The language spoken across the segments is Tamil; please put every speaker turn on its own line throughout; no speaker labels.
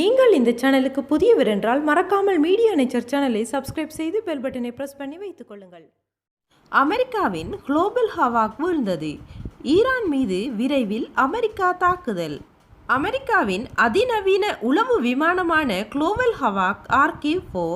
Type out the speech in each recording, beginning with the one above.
நீங்கள் இந்த சேனலுக்கு புதியவர் என்றால் மறக்காமல் மீடியா நேச்சர் சேனலை சப்ஸ்கிரைப் செய்து பெல் பட்டனை பிரஸ் பண்ணி வைத்துக் கொள்ளுங்கள். அமெரிக்காவின் குளோபல் ஹவாக் வீழ்ந்தது. ஈரான் மீது விரைவில் அமெரிக்கா தாக்குதல். அமெரிக்காவின் அதிநவீன உளவு விமானமான குளோபல் ஹவாக் RQ4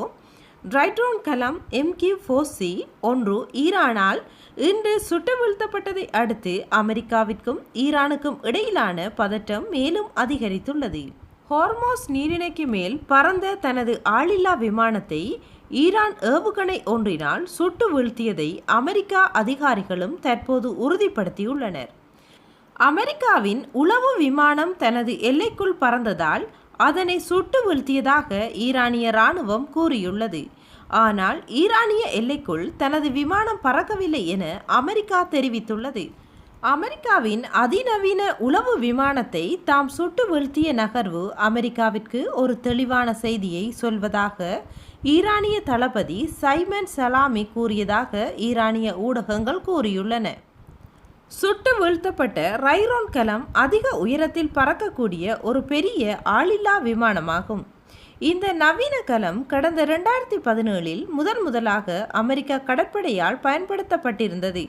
ட்ரைட்ரோன் கலம் MQ4C ஒன்று ஈரானால் இன்று சுட்டு வீழ்த்தப்பட்டதை அடுத்து அமெரிக்காவிற்கும் ஈரானுக்கும் இடையிலான பதற்றம் மேலும் அதிகரித்துள்ளது. ஹோர்மோஸ் நீரிணைக்கு மேல் பறந்த தனது ஆளில்லா விமானத்தை ஈரான் ஏவுகணை ஒன்றினால் சுட்டு வீழ்த்தியதை அமெரிக்கா அதிகாரிகளும் தற்போது உறுதிப்படுத்தியுள்ளனர். அமெரிக்காவின் உளவு விமானம் தனது எல்லைக்குள் பறந்ததால் அதனை சுட்டு வீழ்த்தியதாக ஈரானிய இராணுவம் கூறியுள்ளது. ஆனால் ஈரானிய எல்லைக்குள் தனது விமானம் பறக்கவில்லை என அமெரிக்கா தெரிவித்துள்ளது. அமெரிக்காவின் அதிநவீன உளவு விமானத்தை தாம் சுட்டு வீழ்த்திய நகர்வு அமெரிக்காவிற்கு ஒரு தெளிவான செய்தியை சொல்வதாக ஈரானிய தளபதி சைமன் சலாமி கூறியதாக ஈரானிய ஊடகங்கள் கூறியுள்ளன. சுட்டு வீழ்த்தப்பட்ட ரைரோன் கலம் அதிக உயரத்தில் பறக்கக்கூடிய ஒரு பெரிய ஆளில்லா விமானமாகும். இந்த நவீன கலம் கடந்த 2017 முதலாக அமெரிக்க கடற்படையால் பயன்படுத்தப்பட்டிருந்தது.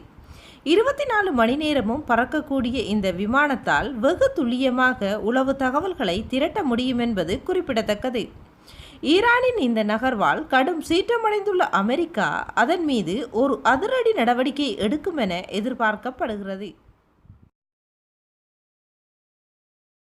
24 மணி நேரமும் பறக்கக்கூடிய இந்த விமானத்தால் வெகு துல்லியமாக உளவு தகவல்களை திரட்ட முடியும் என்பது குறிப்பிடத்தக்கது. ஈரானின் இந்த நகர்வால் கடும் சீற்றமடைந்துள்ள அமெரிக்கா அதன் மீது ஒரு அதிரடி நடவடிக்கை எடுக்கும் என எதிர்பார்க்கப்படுகிறது.